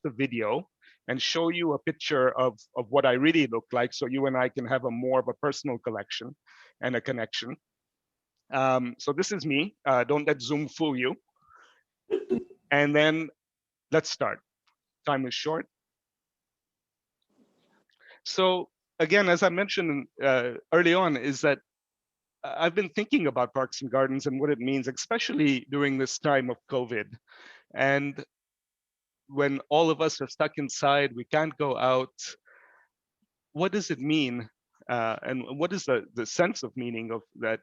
the video and show you a picture of what I really look like, so you and I can have a more of a personal collection and a connection. So this is me. Don't let Zoom fool you. And then let's start. Time is short. So again, as I mentioned early on, is that I've been thinking about parks and gardens and what it means, especially during this time of COVID. And when all of us are stuck inside, we can't go out. What does it mean? And what is the sense of meaning of that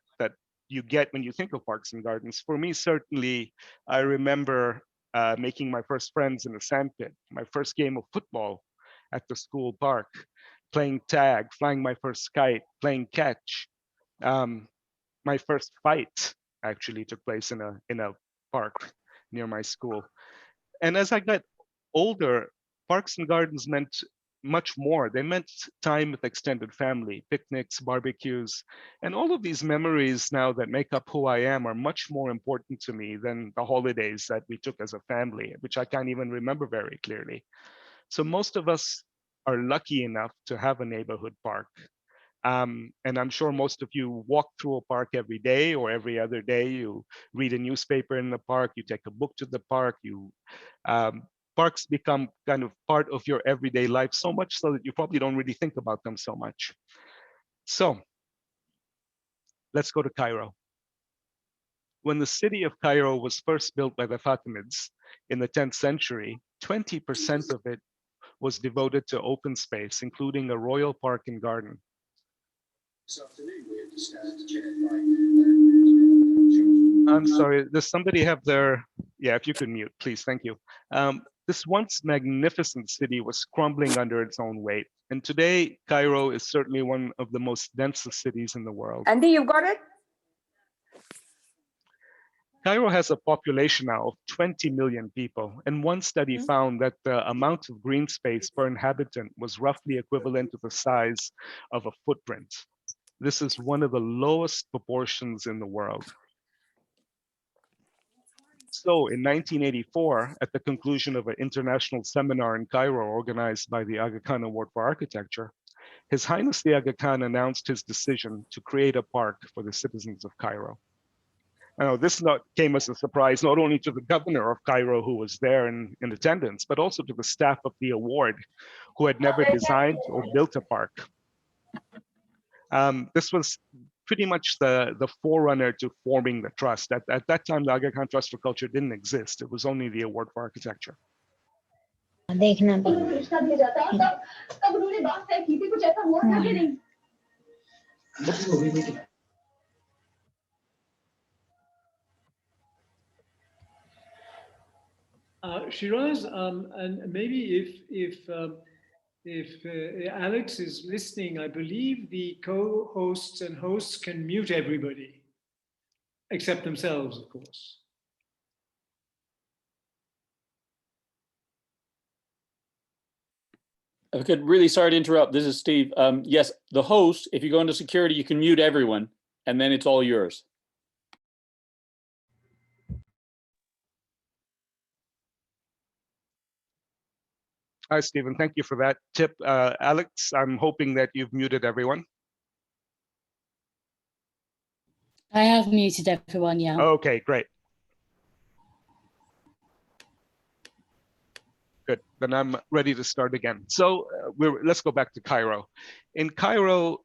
you get when you think of parks and gardens? For me, certainly, I remember making my first friends in a sandpit, my first game of football at the school park, playing tag, flying my first kite, playing catch. My first fight actually took place in a park near my school. And as I got older, parks and gardens meant much more. They meant time with extended family, picnics, barbecues, and all of these memories now that make up who I am are much more important to me than the holidays that we took as a family, which I can't even remember very clearly. So most of us are lucky enough to have a neighborhood park. And I'm sure most of you walk through a park every day or every other day. You read a newspaper in the park, you take a book to the park, parks become kind of part of your everyday life, so much so that you probably don't really think about them so much. So let's go to Cairo. When the city of Cairo was first built by the Fatimids in the 10th century, 20% of it was devoted to open space, including a royal park and garden. This afternoon, we understand, chaired by... I'm sorry, does somebody have their... Yeah, if you could mute, please, thank you. This once magnificent city was crumbling under its own weight. And today, Cairo is certainly one of the most densest cities in the world. Andy, you got it? Cairo has a population now of 20 million people. And one study found that the amount of green space per inhabitant was roughly equivalent to the size of a footprint. This is one of the lowest proportions in the world. So in 1984, at the conclusion of an international seminar in Cairo organized by the Aga Khan Award for Architecture, His Highness the Aga Khan announced his decision to create a park for the citizens of Cairo. Now, this came as a surprise, not only to the governor of Cairo, who was there in attendance, but also to the staff of the award, who had never designed or built a park. This was pretty much the forerunner to forming the trust. At that time, the Aga Khan Trust for Culture didn't exist. It was only the Award for Architecture. Shiraz, and maybe if Alex is listening, I believe the co-hosts and hosts can mute everybody, except themselves, of course. If I could, really sorry to interrupt. This is Steve. Yes, the host, if you go into security, you can mute everyone, and then it's all yours. Hi, Stephen. Thank you for that tip. Alex, I'm hoping that you've muted everyone. I have muted everyone, yeah. Okay, great. Good, then I'm ready to start again. So let's go back to Cairo. In Cairo,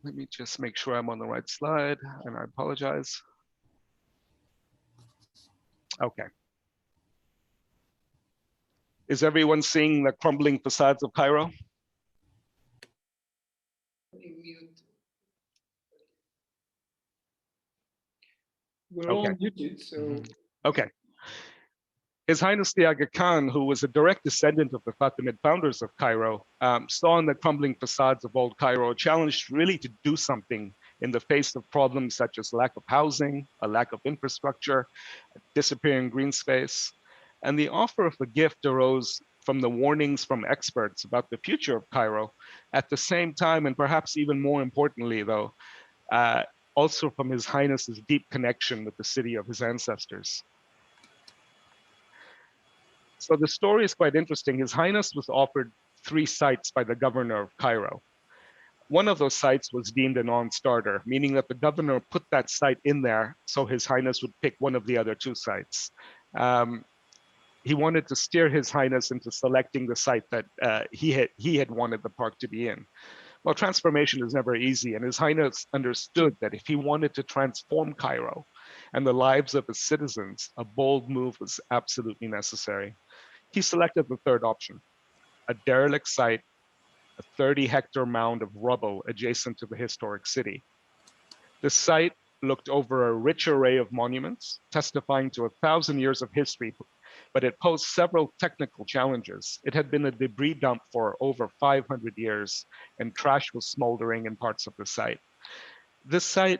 let me just make sure I'm on the right slide, and I apologize. Okay. Is everyone seeing the crumbling facades of Cairo? We're all muted, so... Okay. His Highness the Aga Khan, who was a direct descendant of the Fatimid founders of Cairo, saw in the crumbling facades of old Cairo a challenge really to do something in the face of problems such as lack of housing, a lack of infrastructure, disappearing green space. And the offer of a gift arose from the warnings from experts about the future of Cairo. At the same time, and perhaps even more importantly though, also from His Highness's deep connection with the city of his ancestors. So the story is quite interesting. His Highness was offered 3 sites by the governor of Cairo. One of those sites was deemed a non-starter, meaning that the governor put that site in there so His Highness would pick one of the other 2 sites. He wanted to steer His Highness into selecting the site that he had wanted the park to be in. Well, transformation is never easy, and His Highness understood that if he wanted to transform Cairo and the lives of his citizens, a bold move was absolutely necessary. He selected the 3rd option, a derelict site, a 30-hectare mound of rubble adjacent to the historic city. The site looked over a rich array of monuments, testifying to 1,000 years of history, but it posed several technical challenges. It had been a debris dump for over 500 years, and trash was smoldering in parts of the site. This site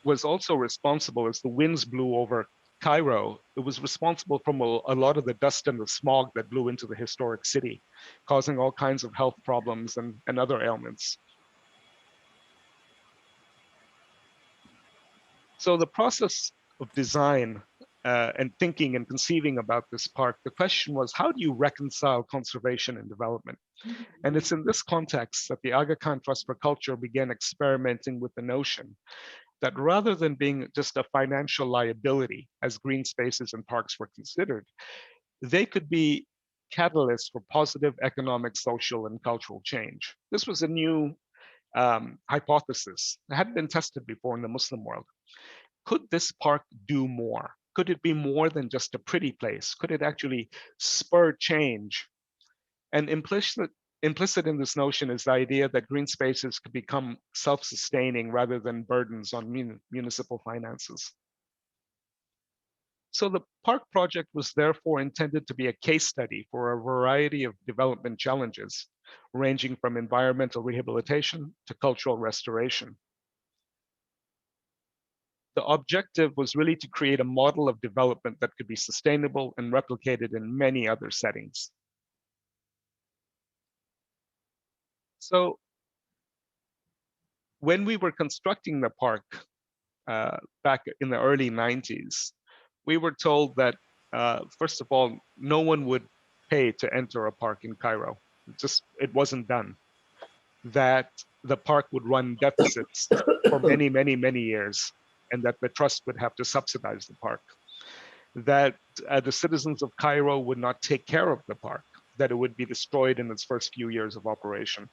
was also responsible, as the winds blew over Cairo, it was responsible for a lot of the dust and the smog that blew into the historic city, causing all kinds of health problems and other ailments. So the process of design and thinking and conceiving about this park, the question was, how do you reconcile conservation and development? And it's in this context that the Aga Khan Trust for Culture began experimenting with the notion that rather than being just a financial liability, as green spaces and parks were considered, they could be catalysts for positive economic, social, and cultural change. This was a new hypothesis that hadn't been tested before in the Muslim world. Could this park do more? Could it be more than just a pretty place? Could it actually spur change? And implicit in this notion is the idea that green spaces could become self-sustaining rather than burdens on municipal finances. So the park project was therefore intended to be a case study for a variety of development challenges, ranging from environmental rehabilitation to cultural restoration. The objective was really to create a model of development that could be sustainable and replicated in many other settings. So when we were constructing the park back in the early 90s, we were told that, first of all, no one would pay to enter a park in Cairo. It wasn't done. That the park would run deficits for many, many, many years, and that the trust would have to subsidize the park. That the citizens of Cairo would not take care of the park, that it would be destroyed in its first few years of operation.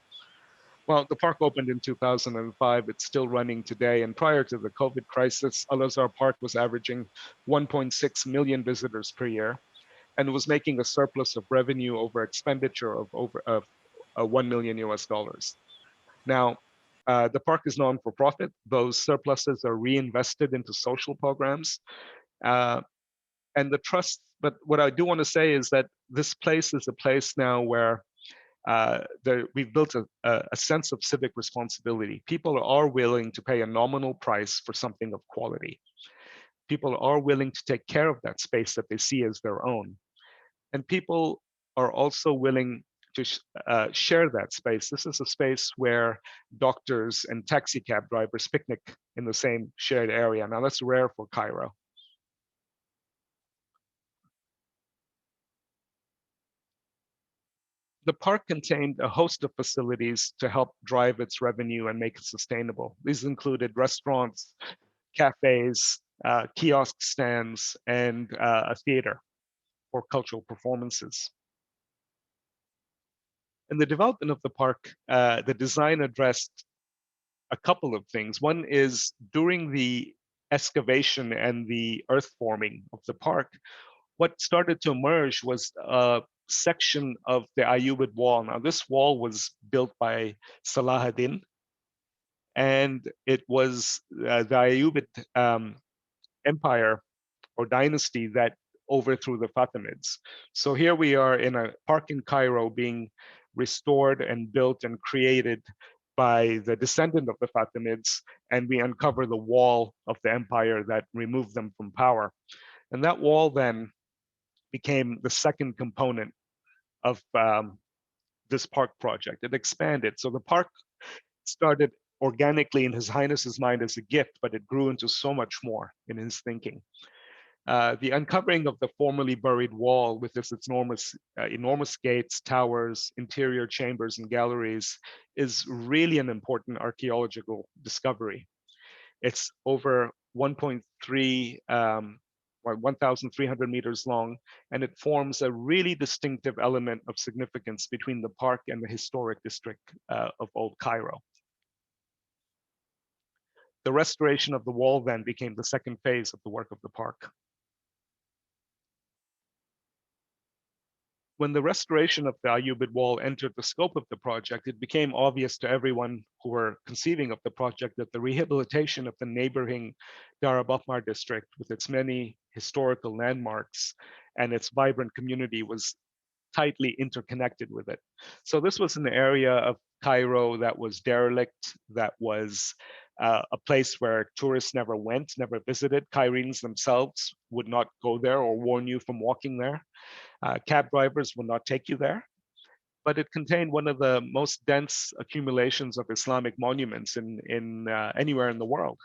Well, the park opened in 2005. It's still running today. And prior to the COVID crisis, Al-Azhar Park was averaging 1.6 million visitors per year, and was making a surplus of revenue over expenditure of over $1 million US. Now, the park is non-for-profit. Those surpluses are reinvested into social programs. And the trust, but what I do want to say is that this place is a place now where we've built a sense of civic responsibility. People are willing to pay a nominal price for something of quality. People are willing to take care of that space that they see as their own. And people are also willing to share that space. This is a space where doctors and taxi cab drivers picnic in the same shared area. Now that's rare for Cairo. The park contained a host of facilities to help drive its revenue and make it sustainable. These included restaurants, cafes, kiosk stands, and a theater for cultural performances. In the development of the park, the design addressed a couple of things. One is during the excavation and the earth forming of the park, what started to emerge was a section of the Ayyubid wall. Now, this wall was built by Salah ad-Din, and it was the Ayyubid empire or dynasty that overthrew the Fatimids. So here we are in a park in Cairo being restored and built and created by the descendant of the Fatimids, and we uncover the wall of the empire that removed them from power. And that wall then became the second component of this park project. It expanded. So the park started organically in His Highness's mind as a gift, but it grew into so much more in his thinking. The uncovering of the formerly buried wall with its enormous gates, towers, interior chambers, and galleries is really an important archaeological discovery. It's over 1.3, 1,300 meters long, and it forms a really distinctive element of significance between the park and the historic district of Old Cairo. The restoration of the wall then became the second phase of the work of the park. When the restoration of the Ayyubid wall entered the scope of the project, it became obvious to everyone who were conceiving of the project that the rehabilitation of the neighboring Dar Bakmar district with its many historical landmarks and its vibrant community was tightly interconnected with it. So this was an area of Cairo that was derelict, that was a place where tourists never went, never visited. Cairenes themselves would not go there or warn you from walking there. Cab drivers will not take you there, but it contained one of the most dense accumulations of Islamic monuments in anywhere in the world.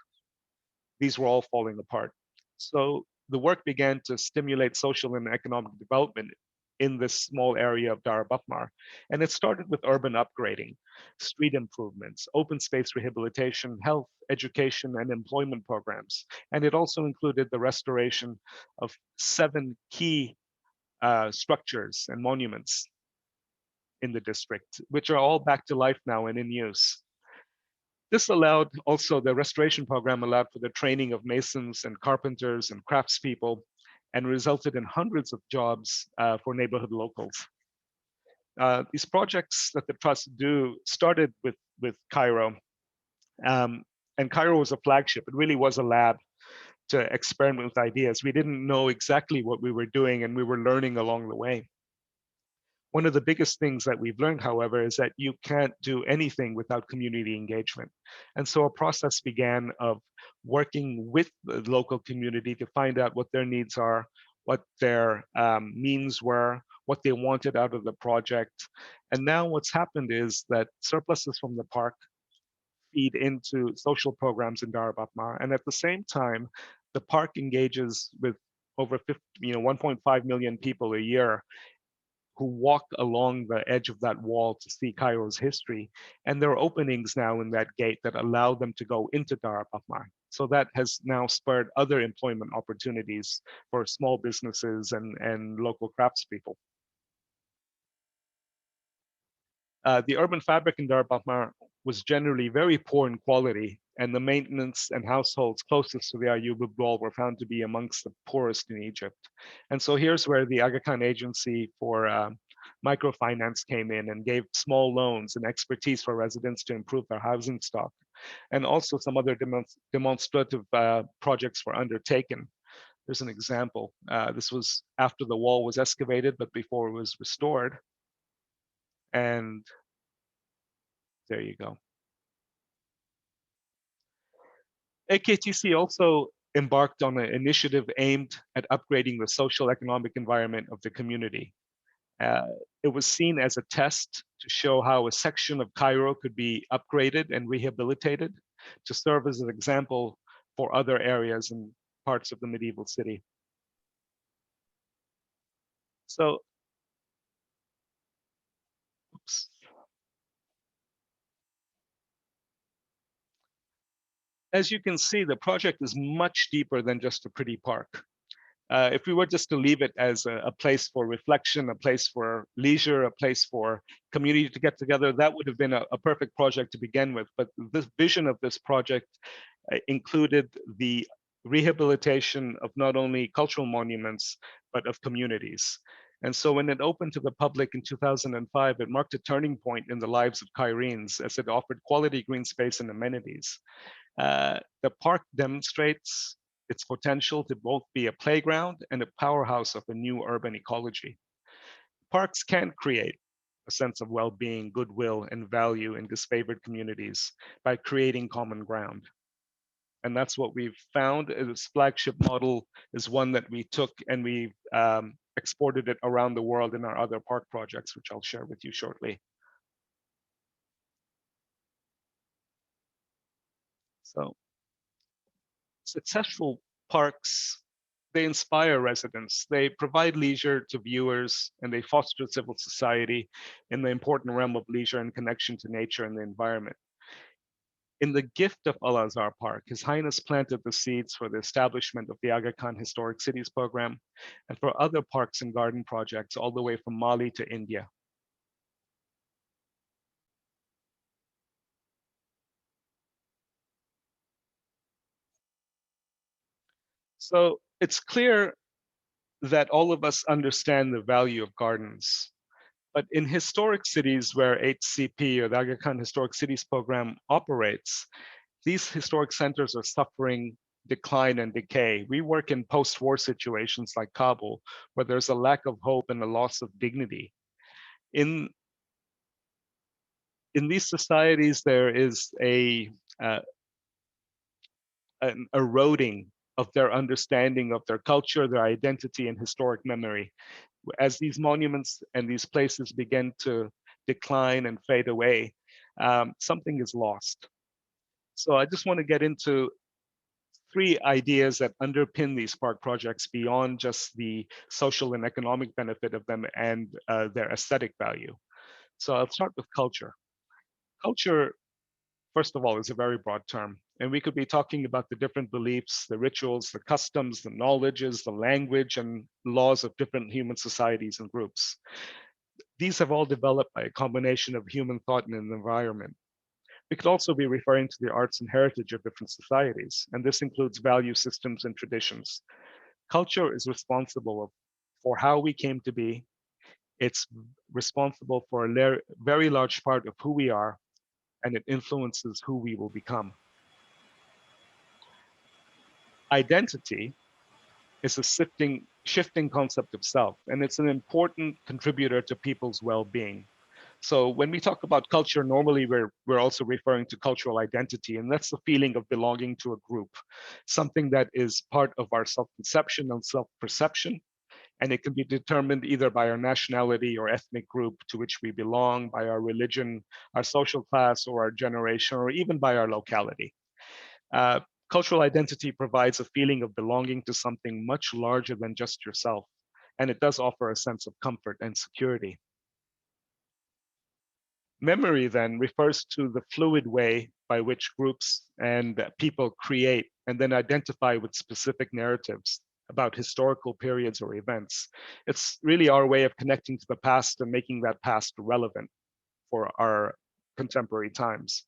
These were all falling apart. So the work began to stimulate social and economic development in this small area of Dar Bakmar. And it started with urban upgrading, street improvements, open space rehabilitation, health, education, and employment programs. And it also included the restoration of 7 key structures and monuments in the district, which are all back to life now and in use. This allowed also, the restoration program allowed for the training of masons and carpenters and craftspeople and resulted in hundreds of jobs for neighborhood locals. These projects that the trust do started with Cairo, and Cairo was a flagship. It really was a lab to experiment with ideas. We didn't know exactly what we were doing, and we were learning along the way. One of the biggest things that we've learned, however, is that you can't do anything without community engagement. And so a process began of working with the local community to find out what their needs are, what their means were, what they wanted out of the project. And now what's happened is that surpluses from the park feed into social programs in Dar Bakmar. And at the same time, the park engages with over 1.5 million people a year who walk along the edge of that wall to see Cairo's history. And there are openings now in that gate that allow them to go into Dar Bakmar. So that has now spurred other employment opportunities for small businesses and local craftspeople. The urban fabric in Dar Bakmar was generally very poor in quality, and the maintenance and households closest to the Ayyubid wall were found to be amongst the poorest in Egypt. And so here's where the Aga Khan Agency for microfinance came in and gave small loans and expertise for residents to improve their housing stock. And also some other demonstrative projects were undertaken. There's an example. This was after the wall was excavated, but before it was restored. And there you go. AKHC also embarked on an initiative aimed at upgrading the social economic environment of the community. It was seen as a test to show how a section of Cairo could be upgraded and rehabilitated to serve as an example for other areas and parts of the medieval city. So, oops. As you can see, the project is much deeper than just a pretty park. If we were just to leave it as a place for reflection, a place for leisure, a place for community to get together, that would have been a perfect project to begin with. But this vision of this project included the rehabilitation of not only cultural monuments, but of communities. And so when it opened to the public in 2005, it marked a turning point in the lives of Cairenes as it offered quality green space and amenities. The park demonstrates its potential to both be a playground and a powerhouse of a new urban ecology. Parks can create a sense of well-being, goodwill, and value in disfavored communities by creating common ground. And that's what we've found. This flagship model is one that we took and we've exported it around the world in our other park projects, which I'll share with you shortly. So, successful parks, they inspire residents, they provide leisure to viewers, and they foster civil society in the important realm of leisure and connection to nature and the environment. In the gift of Al-Azhar Park, His Highness planted the seeds for the establishment of the Aga Khan Historic Cities program and for other parks and garden projects all the way from Mali to India. So it's clear that all of us understand the value of gardens. But in historic cities where HCP or the Aga Khan Historic Cities program operates, these historic centers are suffering decline and decay. We work in post-war situations like Kabul, where there's a lack of hope and a loss of dignity. In these societies, there is an eroding of their understanding of their culture, their identity, and historic memory. As these monuments and these places begin to decline and fade away, something is lost. So I just want to get into three ideas that underpin these park projects beyond just the social and economic benefit of them and their aesthetic value. So I'll start with culture. Culture, first of all, is a very broad term. And we could be talking about the different beliefs, the rituals, the customs, the knowledges, the language, and laws of different human societies and groups. These have all developed by a combination of human thought and an environment. We could also be referring to the arts and heritage of different societies, and this includes value systems and traditions. Culture is responsible for how we came to be. It's responsible for a very large part of who we are, and it influences who we will become. Identity is a shifting concept of self, and it's an important contributor to people's well-being. So when we talk about culture, normally we're also referring to cultural identity, and that's the feeling of belonging to a group, something that is part of our self-conception and self-perception, and it can be determined either by our nationality or ethnic group to which we belong, by our religion, our social class, or our generation, or even by our locality. Cultural identity provides a feeling of belonging to something much larger than just yourself, and it does offer a sense of comfort and security. Memory then refers to the fluid way by which groups and people create and then identify with specific narratives about historical periods or events. It's really our way of connecting to the past and making that past relevant for our contemporary times.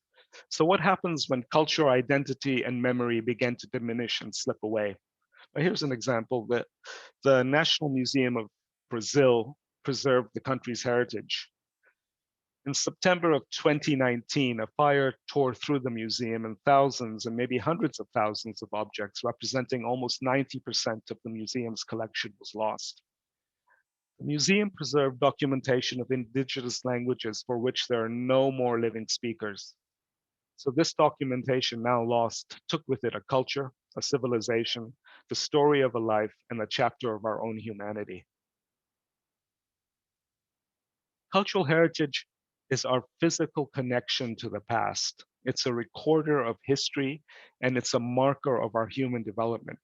So what happens when cultural identity and memory begin to diminish and slip away? Well, here's an example. The National Museum of Brazil preserved the country's heritage. In September of 2019, a fire tore through the museum and thousands and maybe hundreds of thousands of objects representing almost 90% of the museum's collection was lost. The museum preserved documentation of indigenous languages for which there are no more living speakers. So this documentation, now lost, took with it a culture, a civilization, the story of a life, and a chapter of our own humanity. Cultural heritage is our physical connection to the past. It's a recorder of history, and it's a marker of our human development.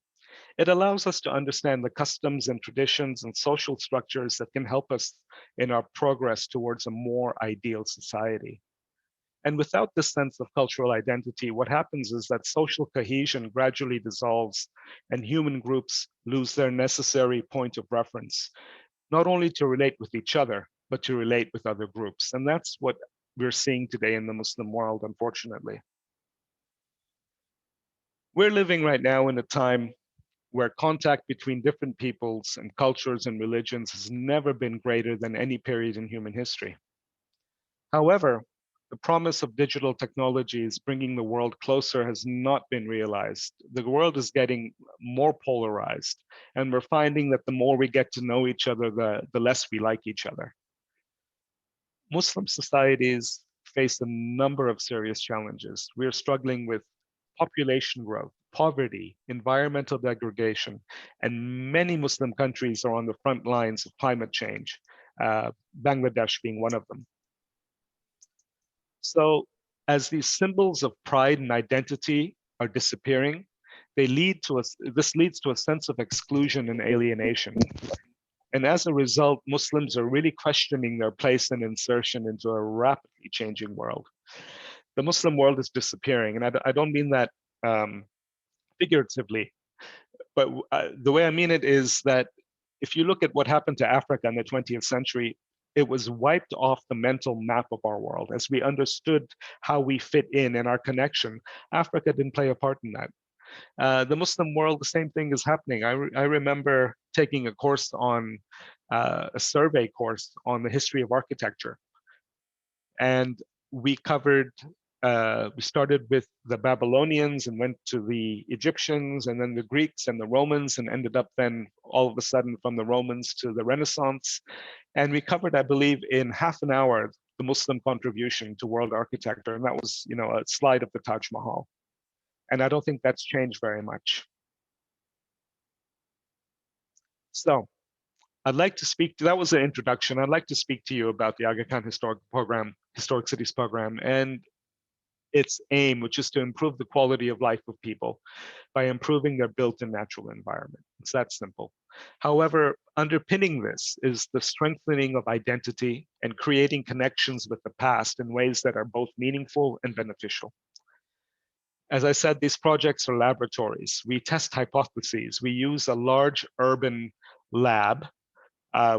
It allows us to understand the customs and traditions and social structures that can help us in our progress towards a more ideal society. And without this sense of cultural identity, what happens is that social cohesion gradually dissolves and human groups lose their necessary point of reference, not only to relate with each other, but to relate with other groups. And that's what we're seeing today in the Muslim world, unfortunately. We're living right now in a time where contact between different peoples and cultures and religions has never been greater than any period in human history. However, the promise of digital technologies bringing the world closer has not been realized. The world is getting more polarized, and we're finding that the more we get to know each other, the less we like each other. Muslim societies face a number of serious challenges. We are struggling with population growth, poverty, environmental degradation, and many Muslim countries are on the front lines of climate change, Bangladesh being one of them. So as these symbols of pride and identity are disappearing, this leads to a sense of exclusion and alienation. And as a result, Muslims are really questioning their place and insertion into a rapidly changing world. The Muslim world is disappearing, and I don't mean that figuratively, but the way I mean it is that if you look at what happened to Africa in the 20th century, it was wiped off the mental map of our world. As we understood how we fit in our connection, Africa didn't play a part in that. The Muslim world, the same thing is happening. I remember taking a course on a survey course on the history of architecture, and we covered. We started with the Babylonians and went to the Egyptians and then the Greeks and the Romans and ended up then all of a sudden from the Romans to the Renaissance. And we covered, I believe, in half an hour, the Muslim contribution to world architecture. And that was, a slide of the Taj Mahal. And I don't think that's changed very much. So I'd like to speak to, that was an introduction. I'd like to speak to you about the Aga Khan Historic Cities Program, and its aim, which is to improve the quality of life of people by improving their built and natural environment. It's that simple. However, underpinning this is the strengthening of identity and creating connections with the past in ways that are both meaningful and beneficial. As I said, these projects are laboratories. We test hypotheses. We use a large urban lab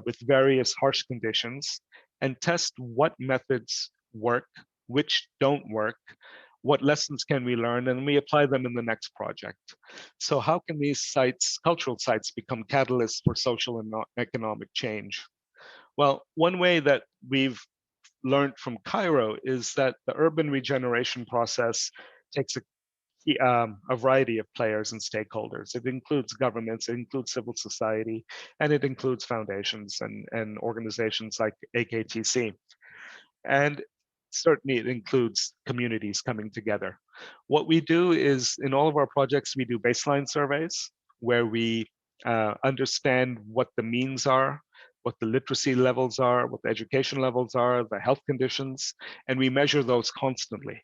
with various harsh conditions and test what methods work, which don't work, what lessons can we learn, and we apply them in the next project. So how can these sites, cultural sites, become catalysts for social and economic change? Well, one way that we've learned from Cairo is that the urban regeneration process takes a variety of players and stakeholders. It includes governments, it includes civil society, and it includes foundations and organizations like AKTC. And certainly it includes communities coming together. What we do is, in all of our projects, we do baseline surveys where we understand what the means are, what the literacy levels are, what the education levels are, the health conditions, and we measure those constantly.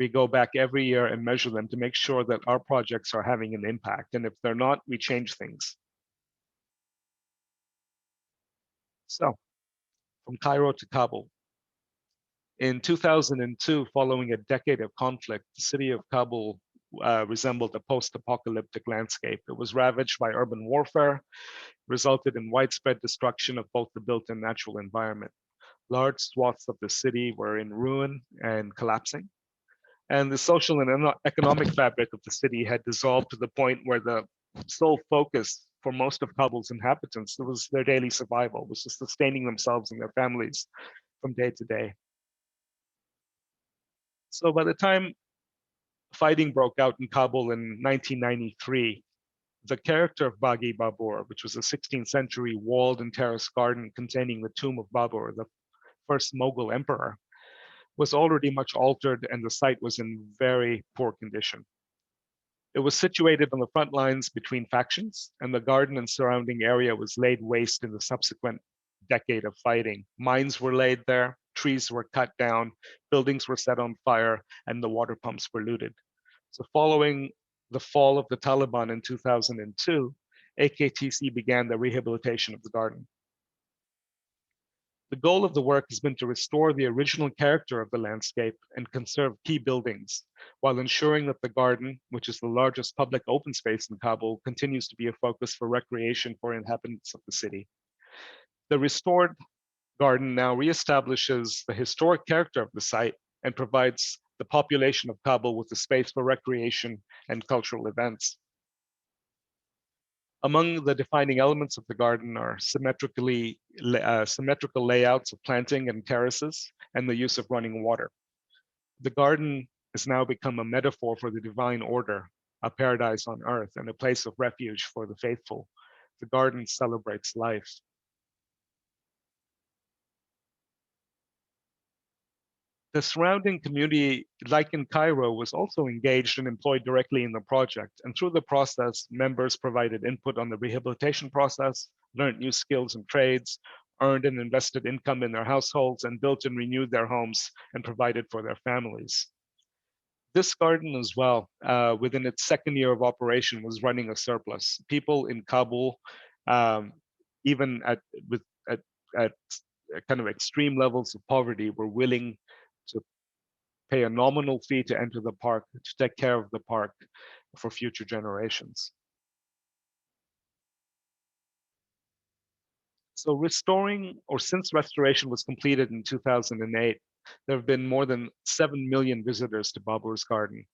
We go back every year and measure them to make sure that our projects are having an impact. And if they're not, we change things. So, from Cairo to Kabul. In 2002, following a decade of conflict, the city of Kabul resembled a post-apocalyptic landscape. It was ravaged by urban warfare, resulted in widespread destruction of both the built and natural environment. Large swaths of the city were in ruin and collapsing. And the social and economic fabric of the city had dissolved to the point where the sole focus for most of Kabul's inhabitants was their daily survival, was just sustaining themselves and their families from day to day. So by the time fighting broke out in Kabul in 1993, the character of Bagi Babur, which was a 16th century walled and terraced garden containing the tomb of Babur, the first Mughal emperor, was already much altered and the site was in very poor condition. It was situated on the front lines between factions, and the garden and surrounding area was laid waste in the subsequent decade of fighting. Mines were laid there, trees were cut down, buildings were set on fire, and the water pumps were looted. So following the fall of the Taliban in 2002, AKTC began the rehabilitation of the garden. The goal of the work has been to restore the original character of the landscape and conserve key buildings, while ensuring that the garden, which is the largest public open space in Kabul, continues to be a focus for recreation for inhabitants of the city. The restored garden now reestablishes the historic character of the site and provides the population of Kabul with a space for recreation and cultural events. Among the defining elements of the garden are symmetrical layouts of planting and terraces and the use of running water. The garden has now become a metaphor for the divine order, a paradise on earth, and a place of refuge for the faithful. The garden celebrates life. The surrounding community, like in Cairo, was also engaged and employed directly in the project. And through the process, members provided input on the rehabilitation process, learned new skills and trades, earned and invested income in their households, and built and renewed their homes and provided for their families. This garden as well, within its second year of operation, was running a surplus. People in Kabul, um, even with at kind of extreme levels of poverty, were willing to pay a nominal fee to enter the park, to take care of the park for future generations. So since restoration was completed in 2008, there have been more than 7 million visitors to Babur's garden,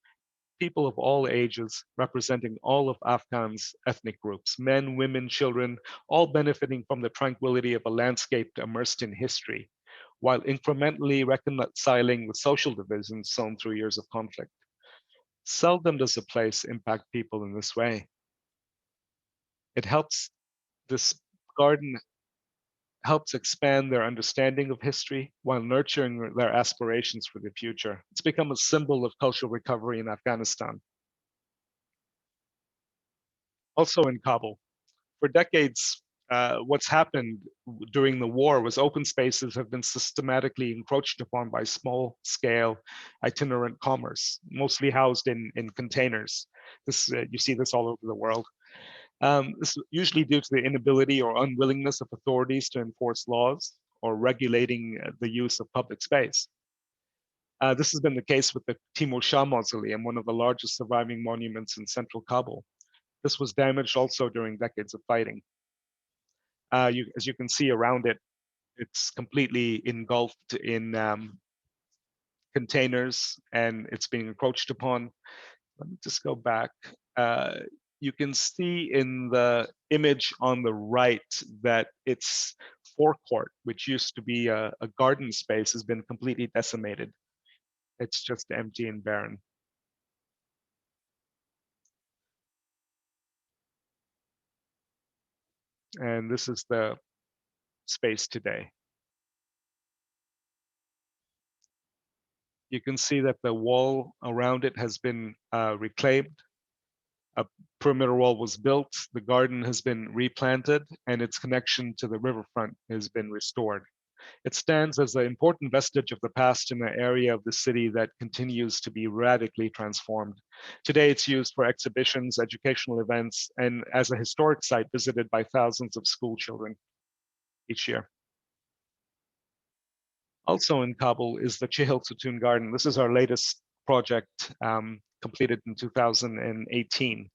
people of all ages, representing all of Afghan's ethnic groups, men, women, children, all benefiting from the tranquility of a landscape immersed in history, while incrementally reconciling with social divisions sown through years of conflict. Seldom does a place impact people in this way. This garden helps expand their understanding of history while nurturing their aspirations for the future. It's become a symbol of cultural recovery in Afghanistan. Also in Kabul, for decades, what's happened during the war was open spaces have been systematically encroached upon by small-scale itinerant commerce, mostly housed in containers. You see this all over the world. This is usually due to the inability or unwillingness of authorities to enforce laws or regulating the use of public space. This has been the case with the Timor Shah Mausoleum, one of the largest surviving monuments in central Kabul. This was damaged also during decades of fighting. As you can see around it, it's completely engulfed in containers and it's being encroached upon. Let me just go back. You can see in the image on the right that its forecourt, which used to be a garden space, has been completely decimated. It's just empty and barren. And this is the space today. You can see that the wall around it has been reclaimed. A perimeter wall was built, the garden has been replanted, and its connection to the riverfront has been restored. It stands as an important vestige of the past in an area of the city that continues to be radically transformed. Today, it's used for exhibitions, educational events, and as a historic site visited by thousands of school children each year. Also in Kabul is the Chihul Garden. This is our latest project, completed in 2018.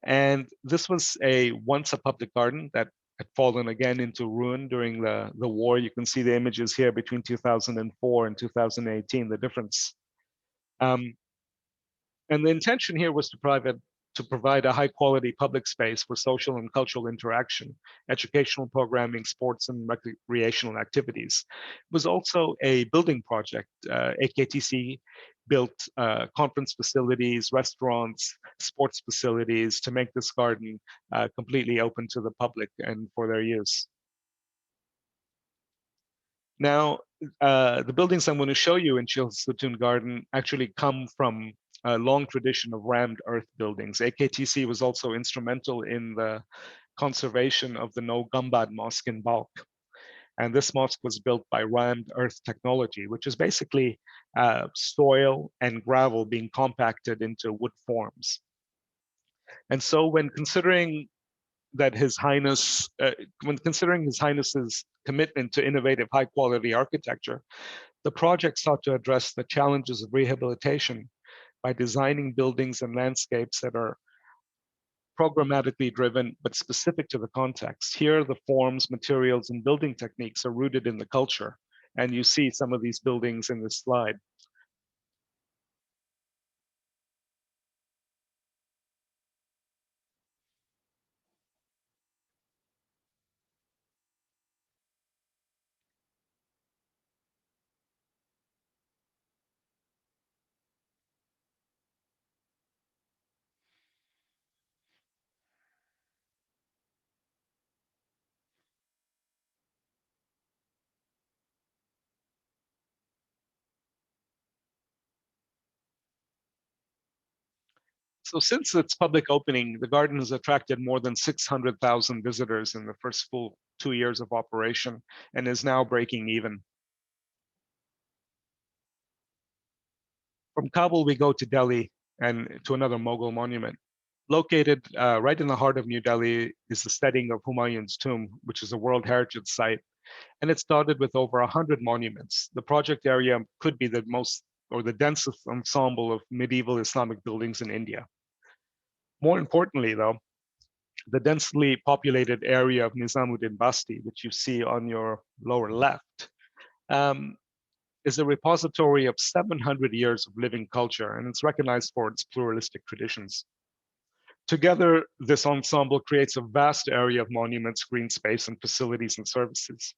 And this was once a public garden that had fallen again into ruin during the war. You can see the images here between 2004 and 2018, the difference. And the intention here was to provide a high quality public space for social and cultural interaction, educational programming, sports and recreational activities. It was also a building project. AKTC built conference facilities, restaurants, sports facilities to make this garden completely open to the public and for their use. Now, the buildings I'm going to show you in Chihul Garden actually come from a long tradition of rammed earth buildings. AKTC was also instrumental in the conservation of the No Gumbad Mosque in Balkh. And this mosque was built by rammed earth technology, which is basically soil and gravel being compacted into wood forms. And so when considering His Highness's commitment to innovative, high-quality architecture, the project sought to address the challenges of rehabilitation by designing buildings and landscapes that are programmatically driven but specific to the context. Here, the forms, materials, and building techniques are rooted in the culture, and you see some of these buildings in this slide. So since its public opening, the garden has attracted more than 600,000 visitors in the first full 2 years of operation and is now breaking even. From Kabul, we go to Delhi and to another Mughal monument. Located right in the heart of New Delhi is the setting of Humayun's tomb, which is a World Heritage Site, and it's dotted with over 100 monuments. The project area could be the most or the densest ensemble of medieval Islamic buildings in India. More importantly, though, the densely populated area of Nizamuddin Basti, which you see on your lower left, is a repository of 700 years of living culture, and it's recognized for its pluralistic traditions. Together, this ensemble creates a vast area of monuments, green space, and facilities and services.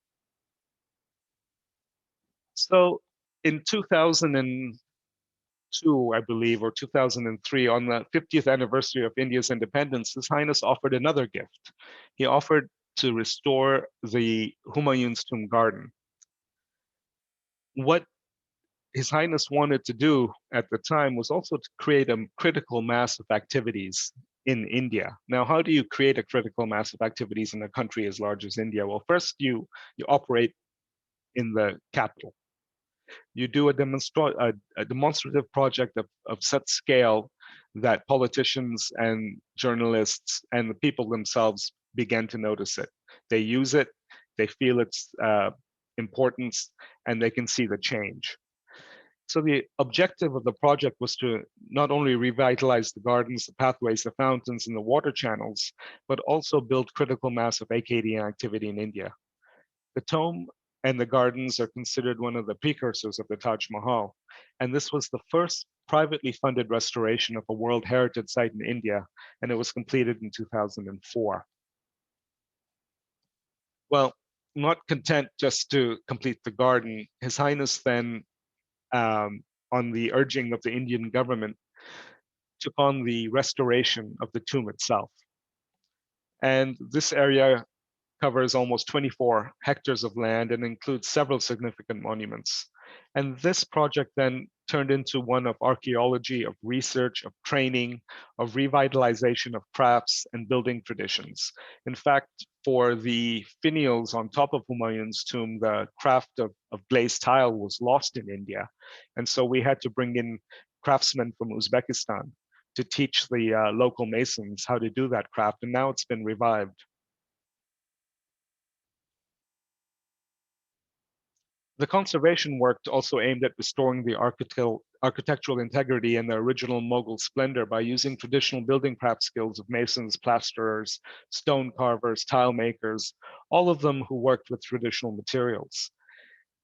So in 2002, I believe, or 2003, on the 50th anniversary of India's independence, His Highness offered another gift. He offered to restore the Humayun's tomb garden. What His Highness wanted to do at the time was also to create a critical mass of activities in India. Now, how do you create a critical mass of activities in a country as large as India? Well, first you operate in the capital. You do a demonstrative project of such scale that politicians and journalists and the people themselves begin to notice it. They use it, they feel its importance, and they can see the change. So the objective of the project was to not only revitalize the gardens, the pathways, the fountains, and the water channels, but also build critical mass of AKD activity in India. The tomb and the gardens are considered one of the precursors of the Taj Mahal, and this was the first privately funded restoration of a World Heritage Site in India, and it was completed in 2004. Well, not content just to complete the garden, His Highness then, on the urging of the Indian government, took on the restoration of the tomb itself. And this area covers almost 24 hectares of land and includes several significant monuments. And this project then turned into one of archaeology, of research, of training, of revitalization of crafts and building traditions. In fact, for the finials on top of Humayun's tomb, the craft of glazed tile was lost in India. And so we had to bring in craftsmen from Uzbekistan to teach the local masons how to do that craft. And now it's been revived. The conservation work also aimed at restoring the architectural integrity and the original Mughal splendor by using traditional building craft skills of masons, plasterers, stone carvers, tile makers, all of them who worked with traditional materials.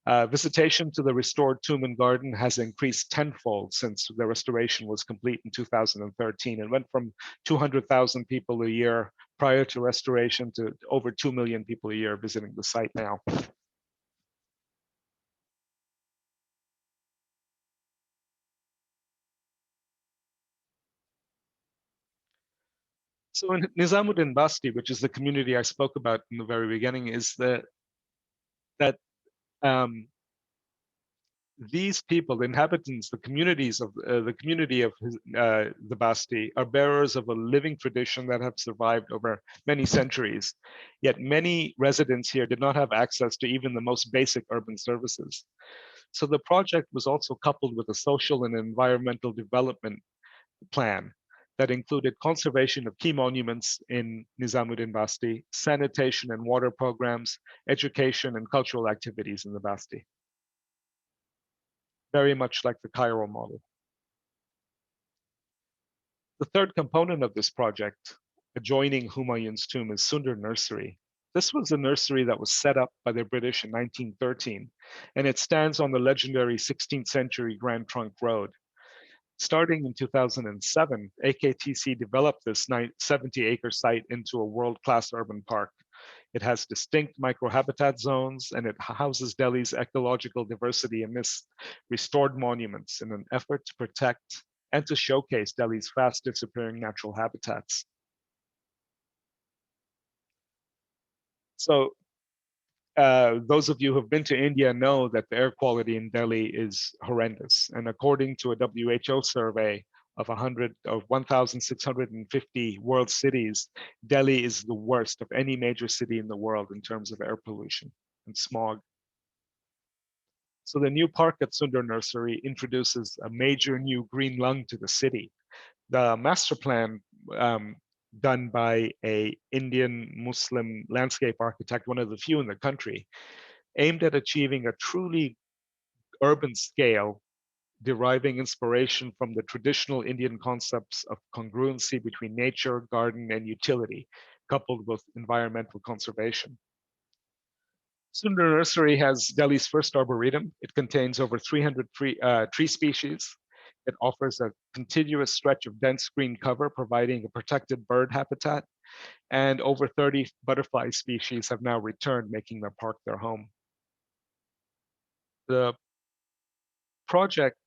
Visitation to the restored tomb and garden has increased tenfold since the restoration was complete in 2013 and went from 200,000 people a year prior to restoration to over 2 million people a year visiting the site now. So in Nizamuddin Basti, which is the community I spoke about in the very beginning, is that these people, the inhabitants, the communities of the community of the Basti, are bearers of a living tradition that have survived over many centuries. Yet many residents here did not have access to even the most basic urban services. So the project was also coupled with a social and environmental development plan that included conservation of key monuments in Nizamuddin Basti, sanitation and water programs, education and cultural activities in the Basti. Very much like the Cairo model. The third component of this project, adjoining Humayun's tomb, is Sunder Nursery. This was a nursery that was set up by the British in 1913, and it stands on the legendary 16th century Grand Trunk Road. Starting in 2007, AKTC developed this 70-acre site into a world-class urban park. It has distinct microhabitat zones, and it houses Delhi's ecological diversity amidst restored monuments in an effort to protect and to showcase Delhi's fast disappearing natural habitats. So those of you who have been to India know that the air quality in Delhi is horrendous. And according to a WHO survey of 1,650 world cities, Delhi is the worst of any major city in the world in terms of air pollution and smog. So the new park at Sunder Nursery introduces a major new green lung to the city. The master plan done by a Indian Muslim landscape architect, one of the few in the country, aimed at achieving a truly urban scale, deriving inspiration from the traditional Indian concepts of congruency between nature, garden, and utility, coupled with environmental conservation. Sunder Nursery has Delhi's first arboretum. It contains over 300 tree species. It offers a continuous stretch of dense green cover, providing a protected bird habitat. And over 30 butterfly species have now returned, making the park their home. The project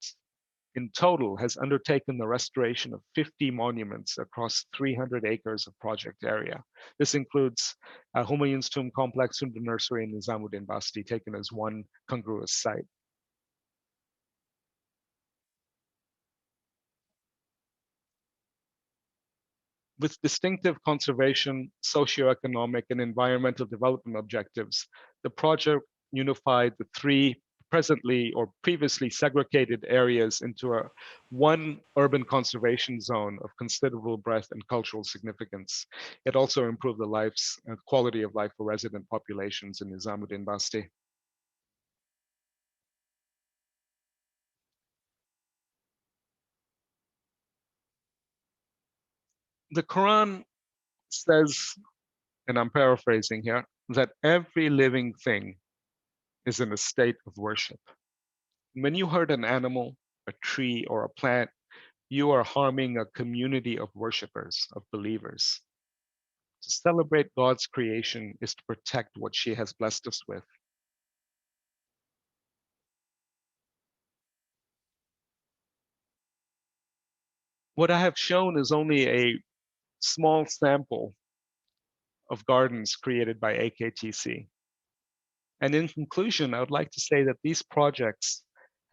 in total has undertaken the restoration of 50 monuments across 300 acres of project area. This includes Humayun's tomb complex, Sunder Nursery, and Nizamuddin Basti, taken as one congruous site. With distinctive conservation, socioeconomic, and environmental development objectives, the project unified the three presently or previously segregated areas into one urban conservation zone of considerable breadth and cultural significance. It also improved the quality of life for resident populations in Nizamuddin Basti. The Quran says, and I'm paraphrasing here, that every living thing is in a state of worship. When you hurt an animal, a tree, or a plant, you are harming a community of worshipers, of believers. To celebrate God's creation is to protect what she has blessed us with. What I have shown is only a small sample of gardens created by AKTC. And in conclusion, I would like to say that these projects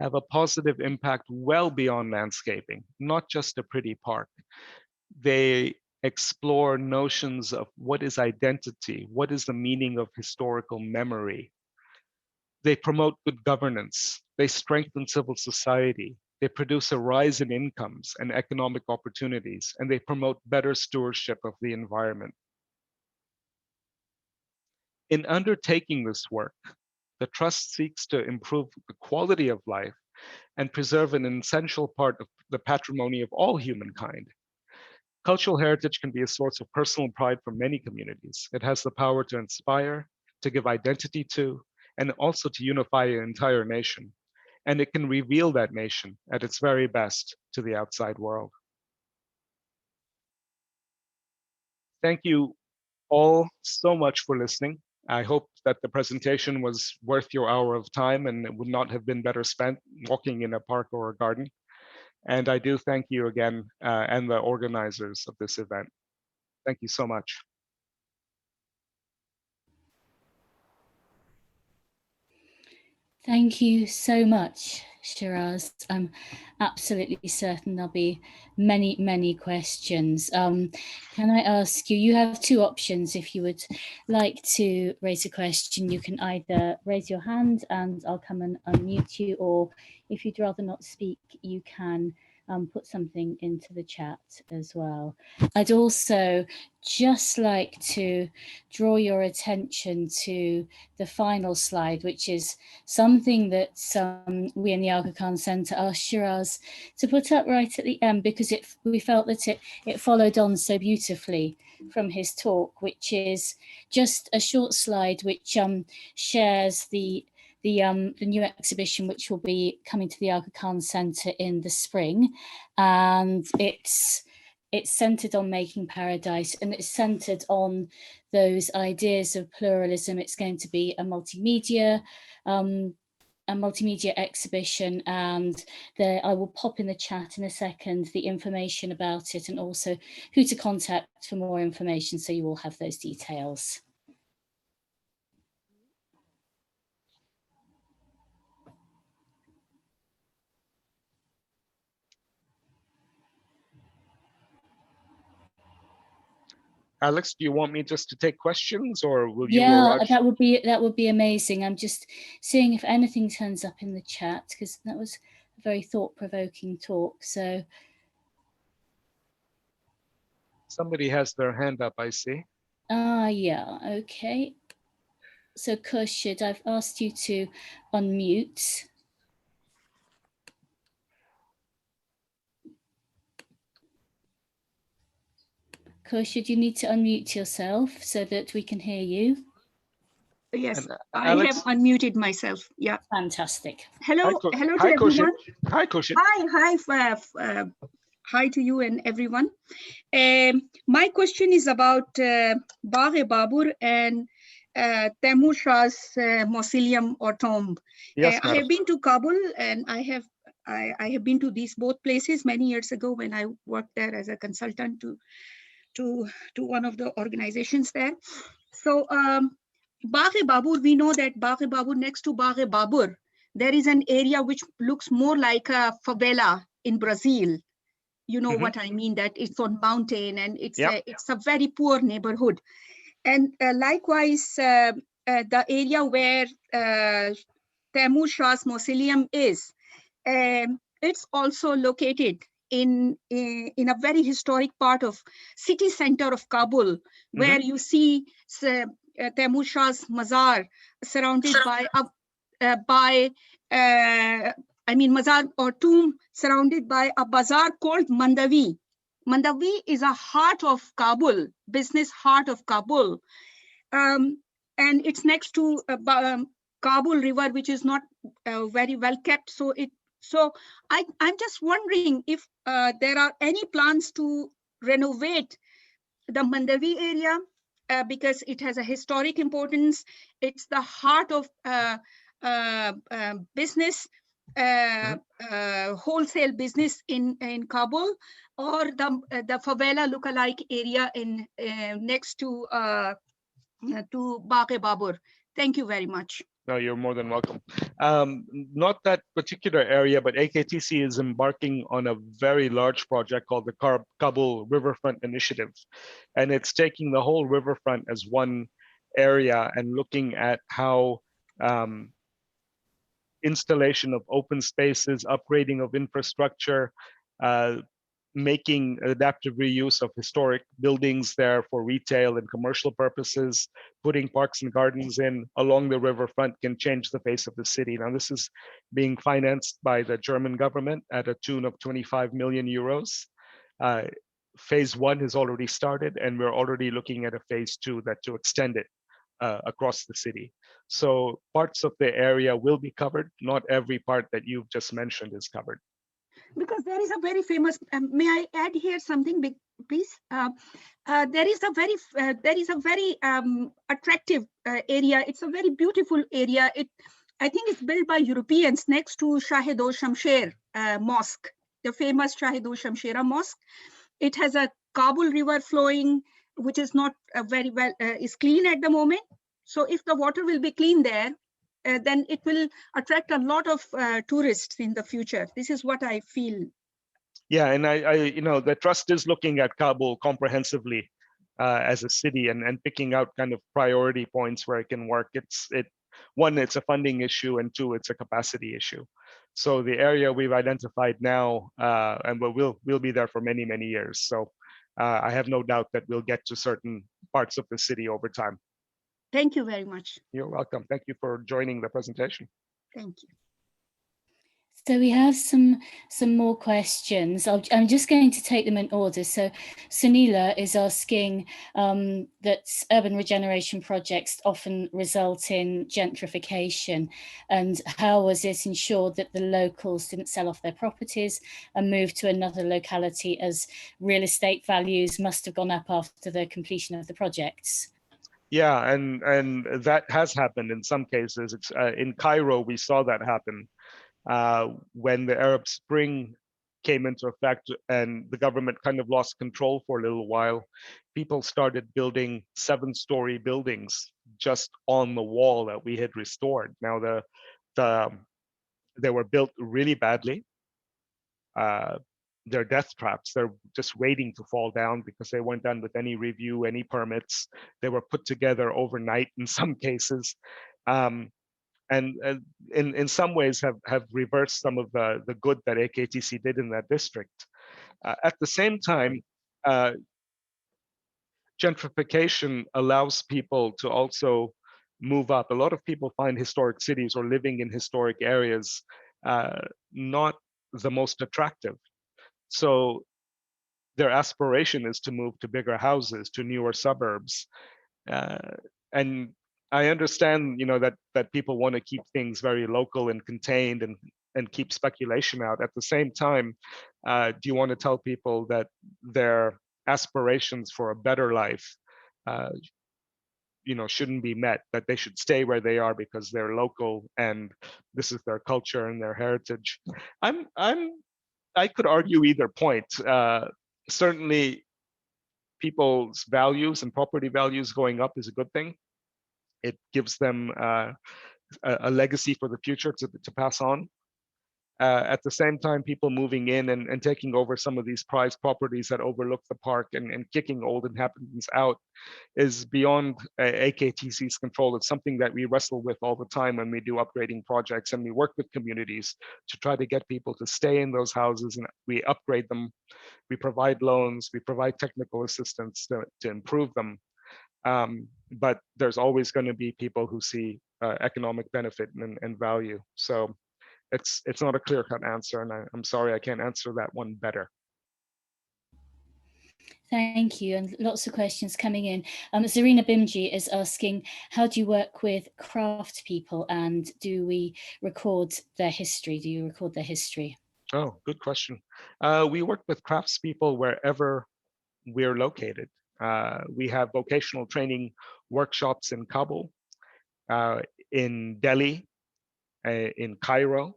have a positive impact well beyond landscaping, not just a pretty park. They explore notions of what is identity, what is the meaning of historical memory. They promote good governance, they strengthen civil society, they produce a rise in incomes and economic opportunities, and they promote better stewardship of the environment. In undertaking this work, the Trust seeks to improve the quality of life and preserve an essential part of the patrimony of all humankind. Cultural heritage can be a source of personal pride for many communities. It has the power to inspire, to give identity to, and also to unify an entire nation. And it can reveal that nation at its very best to the outside world. Thank you all so much for listening. I hope that the presentation was worth your hour of time and it would not have been better spent walking in a park or a garden. And I do thank you again and the organizers of this event. Thank you so much. Thank you so much, Shiraz. I'm absolutely certain there'll be many, many questions. Can I ask you, you have two options. If you would like to raise a question, you can either raise your hand and I'll come and unmute you, or if you'd rather not speak, you can put something into the chat as well. I'd also just like to draw your attention to the final slide, which is something that we in the Aga Khan Centre asked Shiraz to put up right at the end, because we felt that it followed on so beautifully from his talk, which is just a short slide which shares the new exhibition which will be coming to the Aga Khan Centre in the spring, and it's centred on making paradise, and it's centred on those ideas of pluralism. It's going to be a multimedia exhibition, and I will pop in the chat in a second the information about it and also who to contact for more information, so you all have those details. Alex, do you want me just to take questions, or will you or Yeah, Raj? that would be amazing. I'm just seeing if anything turns up in the chat, because that was a very thought-provoking talk. So Somebody has their hand up, I see. yeah, okay. So Khurshid, I've asked you to unmute. Khurshid, you need to unmute yourself so that we can hear you. Yes, And, I Alex? have unmuted myself. Yeah. Fantastic. Hello, hello to Hi, Khurshid. everyone. Hi, Khurshid. Hi to you and everyone. My question is about Bagh-e-Babur and Taimur Shah's mausoleum or tomb. Yes, I have been to Kabul, and I have been to these both places many years ago when I worked there as a consultant to one of the organizations there. So Bagh-e-Babur, we know that Bagh-e-Babur, next to Bagh-e-Babur, there is an area which looks more like a favela in Brazil. You know what I mean, that it's on mountain and it's a very poor neighborhood. And likewise, the area where Taimur Shah's mausoleum is, it's also located in a very historic part of city center of Kabul, where you see Taimur Shah's mazar surrounded by mazar or tomb surrounded by a bazaar called Mandavi. Mandavi is a heart of Kabul, business heart of Kabul. And it's next to Kabul River, which is not very well kept. So I'm just wondering if there are any plans to renovate the Mandavi area because it has a historic importance. It's the heart of business, wholesale business in Kabul, or the favela lookalike area in next to Bagh-e-Babur. Thank you very much. No, you're more than welcome. Not that particular area, but AKTC is embarking on a very large project called the Kabul Riverfront Initiative. And it's taking the whole riverfront as one area and looking at how installation of open spaces, upgrading of infrastructure, making adaptive reuse of historic buildings there for retail and commercial purposes, putting parks and gardens in along the riverfront can change the face of the city. Now, this is being financed by the German government at a tune of 25 million euros. Phase 1 has already started, and we're already looking at a phase 2 to extend it across the city. So parts of the area will be covered. Not every part that you've just mentioned is covered. Because there is a very famous, may I add here something big, please? There is a very attractive area. It's a very beautiful area. I think it's built by Europeans next to Shahid-o-Shamsher Mosque, the famous Shahid-o-Shamsher Mosque. It has a Kabul River flowing, which is not very well, is clean at the moment. So if the water will be clean there, then it will attract a lot of tourists in the future. This is what I feel. Yeah, and the trust is looking at Kabul comprehensively as a city and picking out kind of priority points where it can work. One, it's a funding issue, and two, it's a capacity issue. So the area we've identified now, and we'll be there for many, many years. So I have no doubt that we'll get to certain parts of the city over time. Thank you very much. You're welcome. Thank you for joining the presentation. Thank you. So we have some more questions. I'm just going to take them in order. So Sunila is asking that urban regeneration projects often result in gentrification, and how was it ensured that the locals didn't sell off their properties and move to another locality, as real estate values must have gone up after the completion of the projects? Yeah, and that has happened in some cases. In Cairo, we saw that happen. When the Arab Spring came into effect and the government kind of lost control for a little while, people started building 7-story buildings just on the wall that we had restored. Now, they were built really badly. they're death traps. They're just waiting to fall down because they weren't done with any review, any permits. They were put together overnight in some cases. And in some ways have reversed some of the good that AKTC did in that district. At the same time, gentrification allows people to also move up. A lot of people find historic cities or living in historic areas not the most attractive. So their aspiration is to move to bigger houses, to newer suburbs. And I understand, that people want to keep things very local and contained and keep speculation out. At the same time, do you want to tell people that their aspirations for a better life, shouldn't be met, that they should stay where they are because they're local and this is their culture and their heritage? I could argue either point. Certainly, people's values and property values going up is a good thing. It gives them a legacy for the future to pass on. At the same time, people moving in and taking over some of these prized properties that overlook the park and kicking old inhabitants out is beyond AKTC's control. It's something that we wrestle with all the time when we do upgrading projects, and we work with communities to try to get people to stay in those houses, and we upgrade them. We provide loans, we provide technical assistance to improve them. But there's always going to be people who see economic benefit and value. So it's not a clear-cut answer, and I'm sorry I can't answer that one better. Thank you, and lots of questions coming in. Zarina Bimji is asking, how do you work with craft people, and do we record their history? Do you record their history? Oh, good question. We work with craftspeople wherever we're located. We have vocational training workshops in Kabul, in Delhi, in Cairo.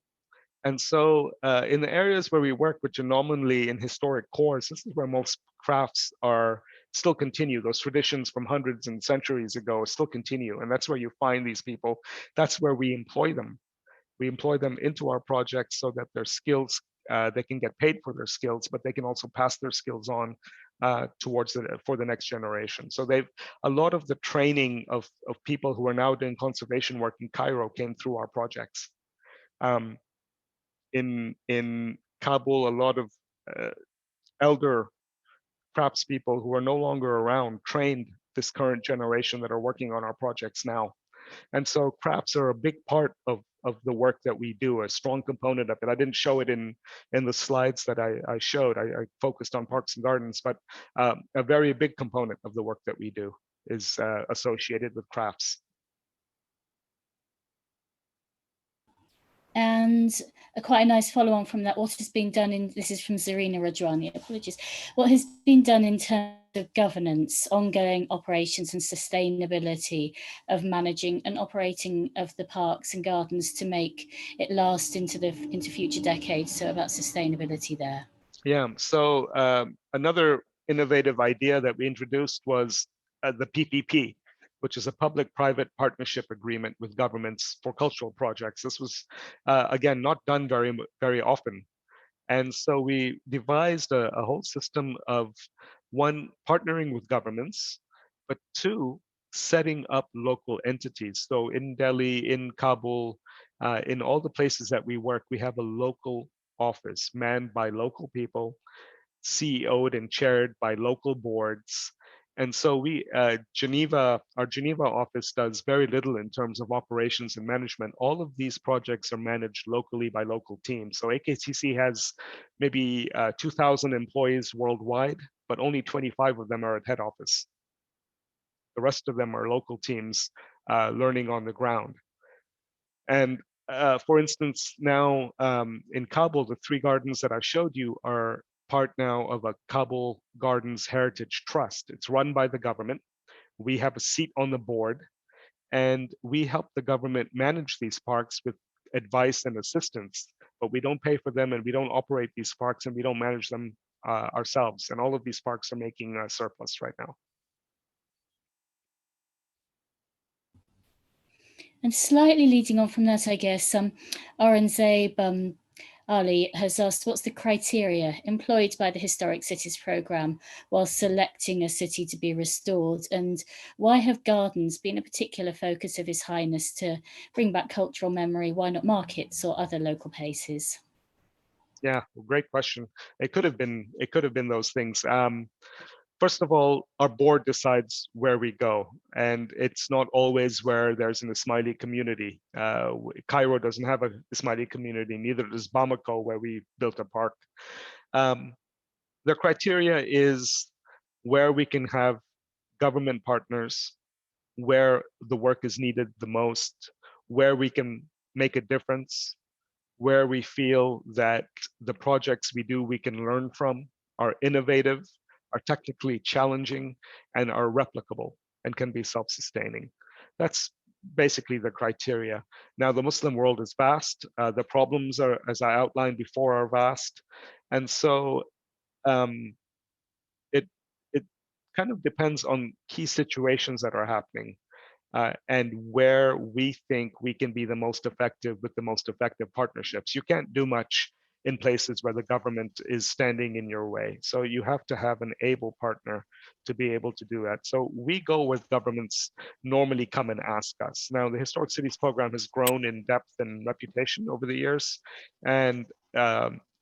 And so in the areas where we work, which are nominally in historic cores, this is where most crafts are still continue. Those traditions from hundreds and centuries ago still continue. And that's where you find these people. That's where we employ them. We employ them into our projects so that their skills, they can get paid for their skills, but they can also pass their skills on for the next generation. So a lot of the training of people who are now doing conservation work in Cairo came through our projects. In Kabul, a lot of elder craftspeople who are no longer around trained this current generation that are working on our projects now. And so crafts are a big part of the work that we do, a strong component of it. I didn't show it in the slides that I showed. I focused on parks and gardens, but a very big component of the work that we do is associated with crafts. And quite a nice follow-on from that, what is being done this is from Zarina Rajwani, apologies. What has been done in terms of governance, ongoing operations and sustainability of managing and operating of the parks and gardens to make it last into future decades? So about sustainability there. Yeah, so another innovative idea that we introduced was the PPP, which is a public-private partnership agreement with governments for cultural projects. This was, again, not done very, very often. And so we devised a whole system of, one, partnering with governments, but two, setting up local entities. So in Delhi, in Kabul, in all the places that we work, we have a local office manned by local people, CEO'd and chaired by local boards. And so our Geneva office does very little in terms of operations and management. All of these projects are managed locally by local teams. So AKCC has maybe 2,000 employees worldwide, but only 25 of them are at head office. The rest of them are local teams learning on the ground. And for instance, now in Kabul, the 3 gardens that I showed you are part now of a Kabul Gardens Heritage Trust. It's run by the government. We have a seat on the board, and we help the government manage these parks with advice and assistance, but we don't pay for them, and we don't operate these parks, and we don't manage them ourselves. And all of these parks are making a surplus right now. And slightly leading on from that, I guess, Aurangzeb Ali has asked, what's the criteria employed by the Historic Cities programme while selecting a city to be restored? And why have gardens been a particular focus of His Highness to bring back cultural memory? Why not markets or other local places? Yeah, great question. It could have been those things. First of all, our board decides where we go, and it's not always where there's an Ismaili community. Cairo doesn't have a Ismaili community, neither does Bamako, where we built a park. The criteria is where we can have government partners, where the work is needed the most, where we can make a difference, where we feel that the projects we do we can learn from, are innovative, are technically challenging, and are replicable and can be self-sustaining. That's basically the criteria. Now, the Muslim world is vast. The problems are, as I outlined before, are vast. And so it kind of depends on key situations that are happening. And where we think we can be the most effective with the most effective partnerships. You can't do much in places where the government is standing in your way. So you have to have an able partner to be able to do that. So we go where governments normally come and ask us. Now, the Historic Cities program has grown in depth and reputation over the years, and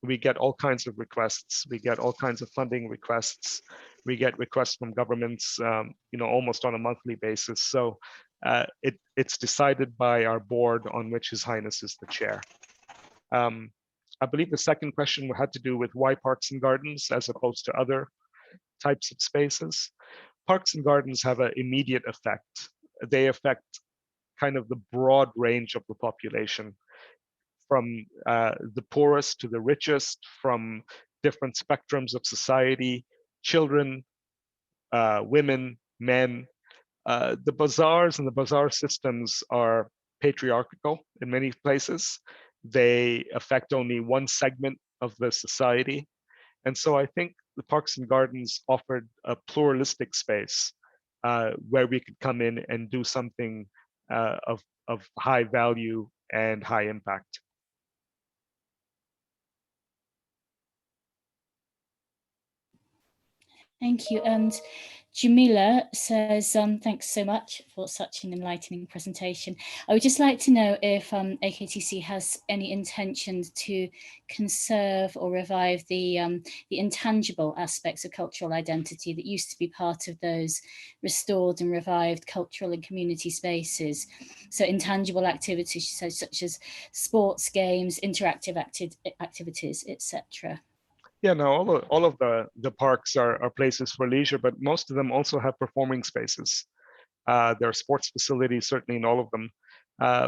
we get all kinds of requests. We get all kinds of funding requests. We get requests from governments, almost on a monthly basis. So it's decided by our board, on which His Highness is the chair. I believe the second question had to do with why parks and gardens as opposed to other types of spaces. Parks and gardens have an immediate effect. They affect kind of the broad range of the population, from the poorest to the richest, from different spectrums of society, children, women, men. The bazaars and the bazaar systems are patriarchal in many places. They affect only one segment of the society. And so I think the parks and gardens offered a pluralistic space where we could come in and do something of high value and high impact. Thank you. And Jamila says, thanks so much for such an enlightening presentation. I would just like to know if AKTC has any intentions to conserve or revive the intangible aspects of cultural identity that used to be part of those restored and revived cultural and community spaces. So intangible activities such as sports, games, interactive activities, etc. Yeah, no, all of the parks are places for leisure, but most of them also have performing spaces. There are sports facilities, certainly in all of them.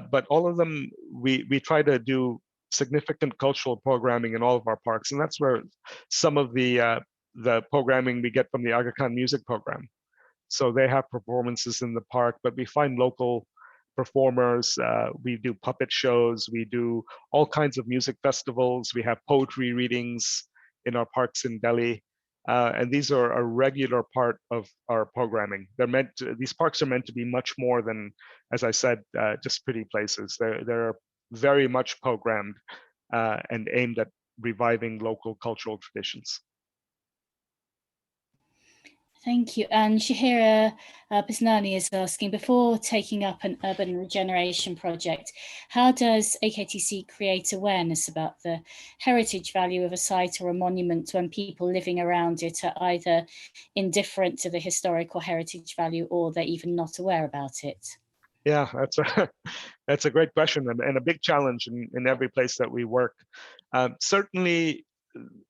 But all of them, we try to do significant cultural programming in all of our parks. And that's where some of the programming we get from the Aga Khan Music Program. So they have performances in the park, but we find local performers. We do puppet shows. We do all kinds of music festivals. We have poetry readings in our parks in Delhi. And these are a regular part of our programming. These parks are meant to be much more than, as I said, just pretty places. They're very much programmed and aimed at reviving local cultural traditions. Thank you. And Shahira Bisnani is asking, before taking up an urban regeneration project, how does AKTC create awareness about the heritage value of a site or a monument when people living around it are either indifferent to the historic or heritage value, or they're even not aware about it? Yeah, that's a great question, and a big challenge in every place that we work. Certainly,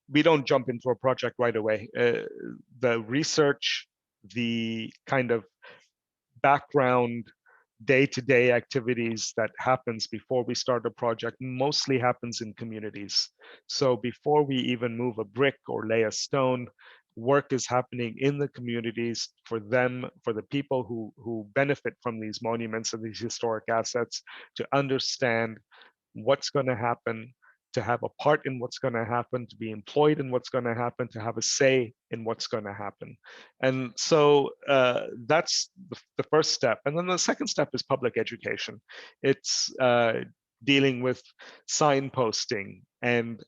we don't jump into a project right away. The research, the kind of background day-to-day activities that happens before we start a project mostly happens in communities. So before we even move a brick or lay a stone, work is happening in the communities for them, for the people who benefit from these monuments and these historic assets, to understand what's going to happen, to have a part in what's going to happen, to be employed in what's going to happen, to have a say in what's going to happen. And so that's the first step. And then the second step is public education. It's dealing with signposting, and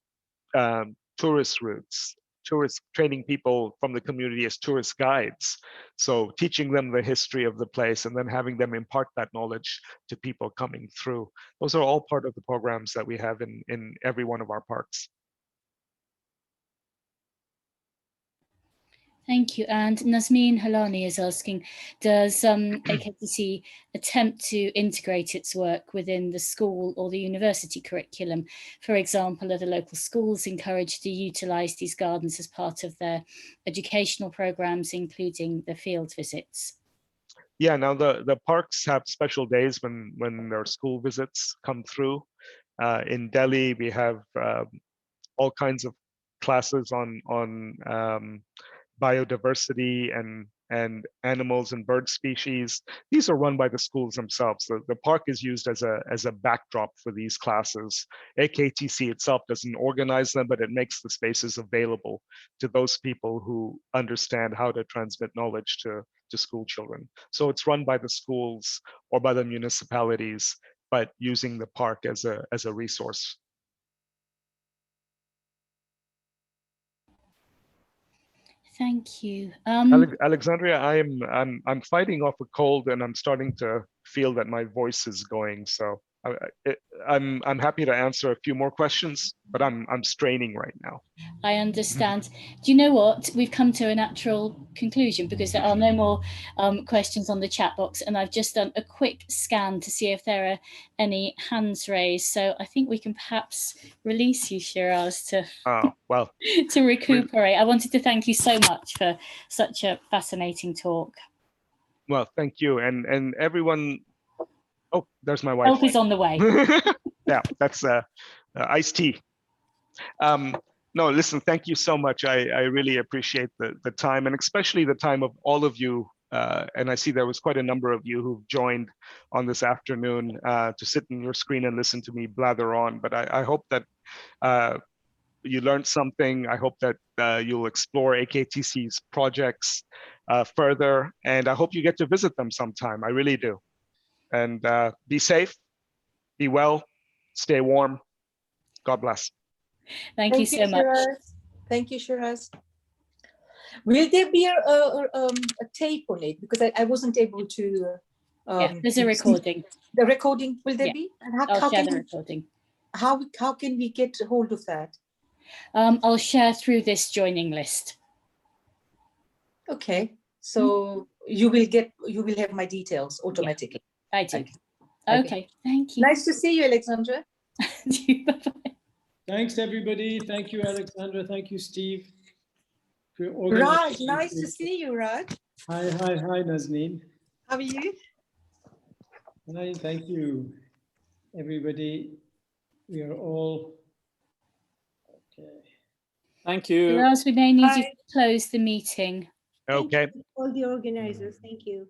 tourist routes, training people from the community as tourist guides. So teaching them the history of the place and then having them impart that knowledge to people coming through. Those are all part of the programs that we have in every one of our parks. Thank you. And Nazmeen Halani is asking, does AKHC attempt to integrate its work within the school or the university curriculum? For example, are the local schools encouraged to utilise these gardens as part of their educational programmes, including the field visits? Yeah, now the parks have special days when their school visits come through. In Delhi, we have all kinds of classes on biodiversity and animals and bird species. These are run by the schools themselves. The park is used as a backdrop for these classes. AKTC itself doesn't organize them, but it makes the spaces available to those people who understand how to transmit knowledge to school children. So it's run by the schools or by the municipalities, but using the park as a resource. Thank you. Alexandria, I'm fighting off a cold and I'm starting to feel that my voice is going. So I'm happy to answer a few more questions, but I'm straining right now. I understand. Do you know what? We've come to a natural conclusion because there are no more questions on the chat box, and I've just done a quick scan to see if there are any hands raised. So I think we can perhaps release you, Shiraz, to well to recuperate. I wanted to thank you so much for such a fascinating talk. Well, thank you, and everyone. Oh, there's my wife. Help is on the way. Yeah, that's iced tea. No, listen, thank you so much. I really appreciate the time, and especially the time of all of you. And I see there was quite a number of you who've joined on this afternoon to sit in your screen and listen to me blather on. But I hope that you learned something. I hope that you'll explore AKTC's projects further, and I hope you get to visit them sometime. I really do. And be safe, be well, stay warm. God bless. Thank you so much. Shiraz. Thank you, Shiraz. Will there be a tape on it? Because I wasn't able to. Yeah, there's a recording. The recording, will there be? And I'll share the recording. How can we get hold of that? I'll share through this joining list. Okay, so you will have my details automatically. Yeah, I do. Okay, thank you. Nice to see you, Alexandra. Bye-bye. Thanks, everybody. Thank you, Alexandra. Thank you, Steve. Raj, nice to see you, Raj. Hi, Nazneen. How are you? Hi, thank you, everybody. We are all okay. Thank you. Shiraz, we may need you to close the meeting. Okay. Thank you, all the organizers. Thank you.